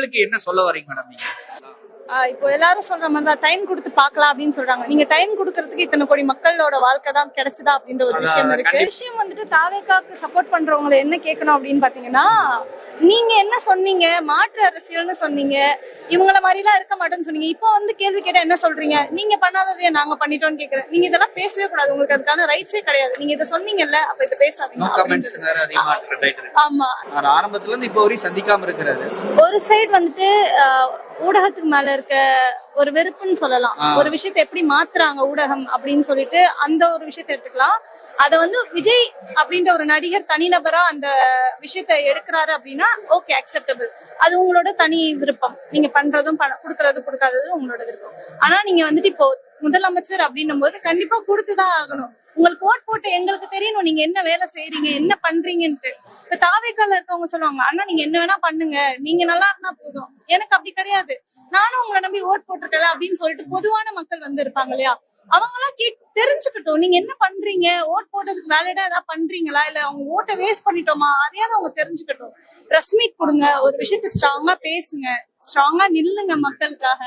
மக்களுக்கு என்ன சொல்ல வரீங்க மேடம் நீங்க? இப்போ எல்லாரும் சொல்ற மாதிரி தான் டைம் கொடுத்து பார்க்கலாம் அப்படின்னு சொல்றாங்க. நீங்க டைம் கொடுக்கறதுக்கு இத்தனை கோடி மக்களோட வாழ்க்கை தான் கிடைச்சதா அப்படின்ற ஒரு விஷயம் இருக்கு. விஷயம் வந்துட்டு தாவேக்காக்கு சப்போர்ட் பண்றவங்களை என்ன கேட்கணும் அப்படின்னு பாத்தீங்கன்னா, நீங்க என்ன சொன்னீங்க, மாற்று அரசியல்னு சொன்னீங்க, இவங்கள மாதிரி எல்லாம் இருக்க மாட்டேன்னு சொன்னீங்க. இப்போ வந்து கேள்வி கேட்டா என்ன சொல்றீங்க, நீங்க பண்ணாததே நாங்க பண்ணிட்டோம்னு கேக்குறேன். நீங்க இதெல்லாம் பேசவே கூடாது, உங்களுக்கு அதுக்கான ரைட்ஸே கிடையாது. நீங்க இதை சொன்னீங்கல்ல, அப்ப இதை பேசாதீங்க. ஆமா, ஆரம்பத்துல இருந்து இப்போ வரையும் சந்திக்காம இருக்கிறாரு. ஒரு சைடு வந்துட்டு ஊடகத்துக்கு மேல இருக்க ஒரு வெறுப்புன்னு சொல்லலாம். ஒரு விஷயத்தை எப்படி மாத்துறாங்க ஊடகம் அப்படின்னு சொல்லிட்டு அந்த ஒரு விஷயத்த எடுத்துக்கலாம். அத வந்து விஜய் அப்படின்ற ஒரு நடிகர் தனிநபரா அந்த விஷயத்த எடுக்கிறாரு அப்படின்னா ஓகே, அக்செப்டபிள். அது உங்களோட தனி விருப்பம். நீங்க பண்றதும் கொடுக்கறதும் கொடுக்காததும் உங்களோட விருப்பம். ஆனா நீங்க வந்துட்டு இப்போ முதலமைச்சர் அப்படின்னும் போது கண்டிப்பா கொடுத்துதான் ஆகணும். உங்களுக்கு ஓட் போட்டு எங்களுக்கு தெரியணும் நீங்க என்ன வேலை செய்யறீங்க, என்ன பண்றீங்கன்ட்டு. இப்ப தாவேக்கால இருக்கவங்க சொல்லுவாங்க, அண்ணா நீங்க என்ன வேணா பண்ணுங்க, நீங்க நல்லா இருந்தா போதும். எனக்கு அப்படி கிடையாது, நானும் உங்களை நம்பி ஓட் போட்டிருக்கல அப்படின்னு சொல்லிட்டு பொதுவான மக்கள் வந்து இருப்பாங்க இல்லையா, அவங்க எல்லாம் தெரிஞ்சுக்கிட்டோம் நீங்க என்ன பண்றீங்க, ஓட் போட்டதுக்கு வேலைடா ஏதாவது பண்றீங்களா, இல்ல அவங்க ஓட்டை வேஸ்ட் பண்ணிட்டோமா, அதையாவது அவங்க தெரிஞ்சுக்கிட்டோம். பிரஸ் மீட் கொடுங்க, ஒரு விஷயத்த ஸ்ட்ராங்கா பேசுங்க, ஸ்ட்ராங்கா நில்லுங்க மக்களுக்காக.